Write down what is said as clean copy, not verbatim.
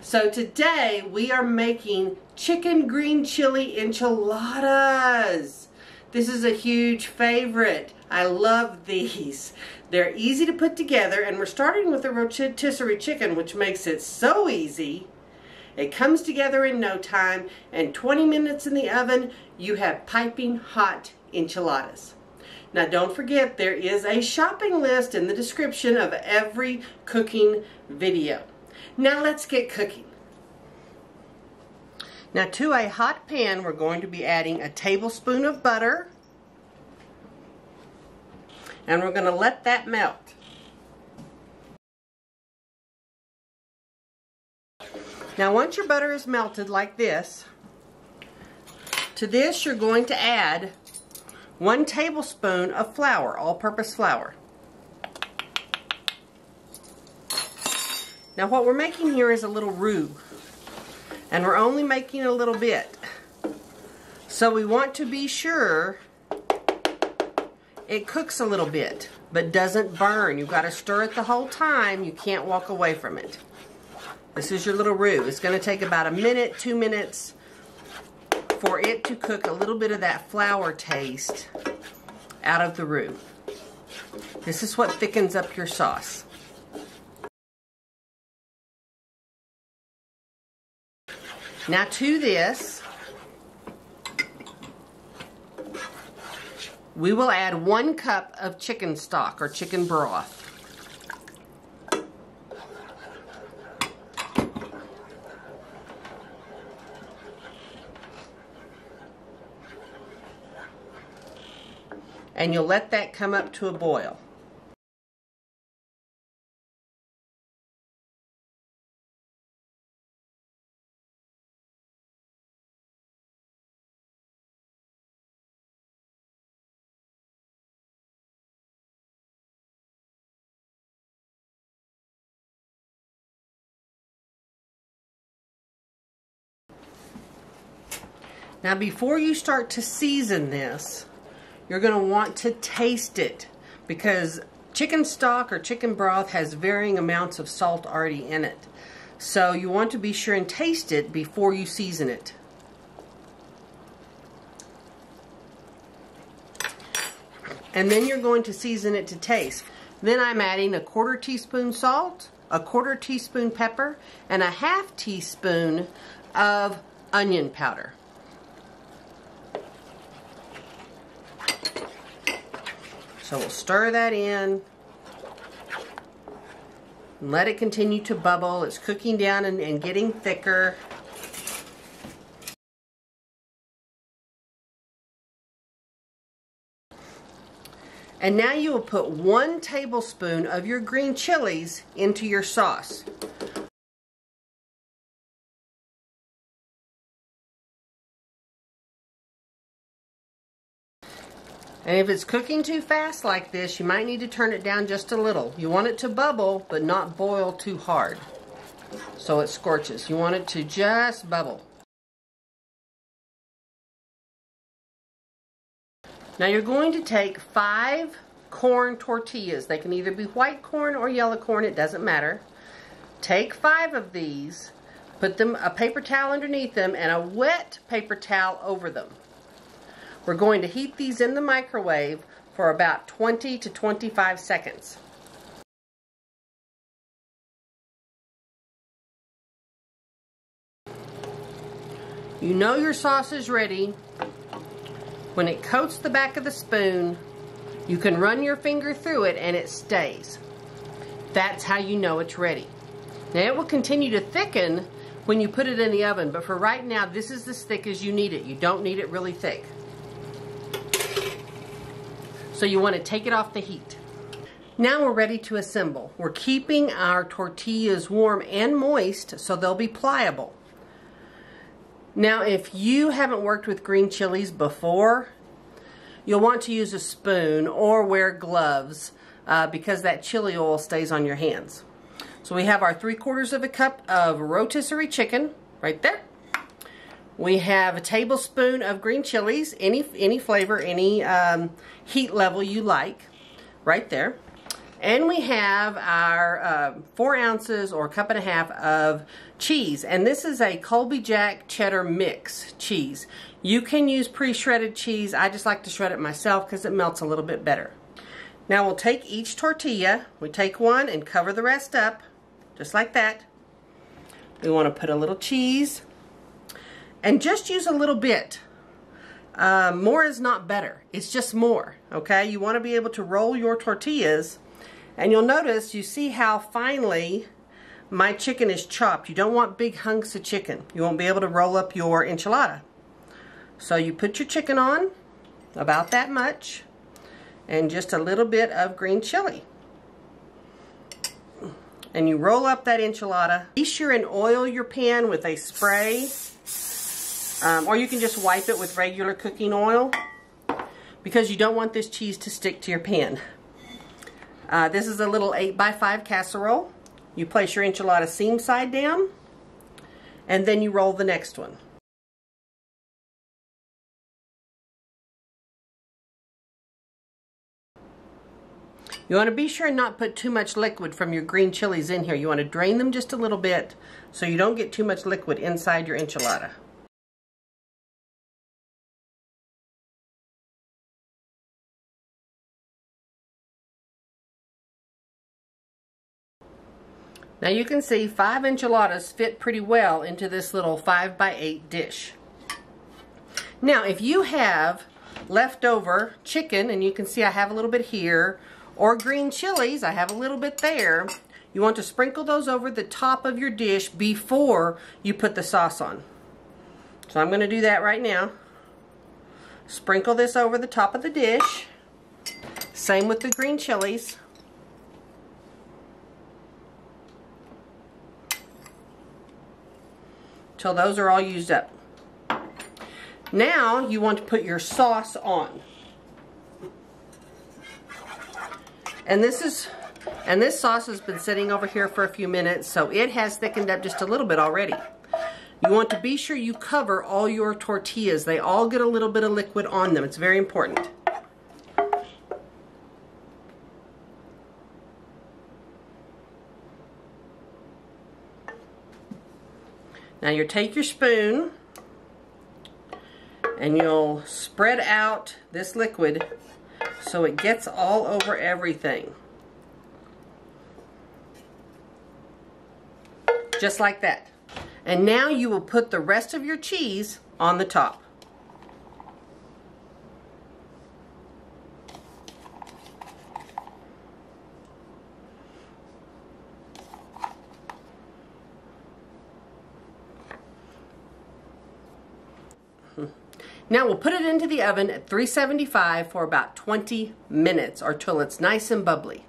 So today we are making Chicken Green Chile Enchiladas. This is a huge favorite. I love these. They're easy to put together, and we're starting with a rotisserie chicken, which makes it so easy. It comes together in no time, and 20 minutes in the oven, you have piping hot enchiladas. Now don't forget, there is a shopping list in the description of every cooking video. Now let's get cooking. Now to a hot pan, we're going to be adding a tablespoon of butter, and we're going to let that melt. Now once your butter is melted like this, to this you're going to add 1 tablespoon of flour, all-purpose flour. Now what we're making here is a little roux, and we're only making a little bit. So we want to be sure it cooks a little bit, but doesn't burn. You've got to stir it the whole time. You can't walk away from it. This is your little roux. It's going to take about a minute, 2 minutes for it to cook a little bit of that flour taste out of the roux. This is what thickens up your sauce. Now to this, we will add 1 cup of chicken stock or chicken broth. And you'll let that come up to a boil. Now before you start to season this, you're going to want to taste it, because chicken stock or chicken broth has varying amounts of salt already in it. So you want to be sure and taste it before you season it. And then you're going to season it to taste. Then I'm adding a 1/4 teaspoon salt, a 1/4 teaspoon pepper, and a 1/2 teaspoon of onion powder. So we'll stir that in and let it continue to bubble. It's cooking down and getting thicker. And now you will put 1 tablespoon of your green chilies into your sauce. And if it's cooking too fast like this, you might need to turn it down just a little. You want it to bubble, but not boil too hard, so it scorches. You want it to just bubble. Now you're going to take 5 corn tortillas. They can either be white corn or yellow corn, it doesn't matter. Take 5 of these, put them a paper towel underneath them and a wet paper towel over them. We're going to heat these in the microwave for about 20 to 25 seconds. You know your sauce is ready when it coats the back of the spoon. You can run your finger through it and it stays. That's how you know it's ready. Now it will continue to thicken when you put it in the oven, but for right now this is as thick as you need it. You don't need it really thick. So you want to take it off the heat. Now we're ready to assemble. We're keeping our tortillas warm and moist so they'll be pliable. Now if you haven't worked with green chilies before, you'll want to use a spoon or wear gloves because that chili oil stays on your hands. So we have our 3/4 cup of rotisserie chicken right there. We have a tablespoon of green chilies, any flavor, any heat level you like, right there. And we have our 4 ounces or 1.5 cups of cheese. And this is a Colby Jack cheddar mix cheese. You can use pre-shredded cheese. I just like to shred it myself because it melts a little bit better. Now we'll take each tortilla. We take one and cover the rest up, just like that. We want to put a little cheese. And just use a little bit. More is not better. It's just more, okay? You want to be able to roll your tortillas. And you'll notice, you see how finely my chicken is chopped. You don't want big hunks of chicken. You won't be able to roll up your enchilada. So you put your chicken on, about that much, and just a little bit of green chili. And you roll up that enchilada. Be sure and oil your pan with a spray, or you can just wipe it with regular cooking oil, because you don't want this cheese to stick to your pan. This is a little 8x5 casserole. You place your enchilada seam side down, and then you roll the next one. You want to be sure and not put too much liquid from your green chilies in here. You want to drain them just a little bit so you don't get too much liquid inside your enchilada. Now you can see 5 enchiladas fit pretty well into this little 5x8 dish. Now if you have leftover chicken, and you can see I have a little bit here, or green chilies, I have a little bit there, you want to sprinkle those over the top of your dish before you put the sauce on. So I'm going to do that right now. Sprinkle this over the top of the dish. Same with the green chilies. Till those are all used up. Now you want to put your sauce on. And this sauce has been sitting over here for a few minutes, so it has thickened up just a little bit already. You want to be sure you cover all your tortillas. They all get a little bit of liquid on them. It's very important. Now you take your spoon and you'll spread out this liquid so it gets all over everything. Just like that. And now you will put the rest of your cheese on the top. Now we'll put it into the oven at 375 for about 20 minutes or till it's nice and bubbly.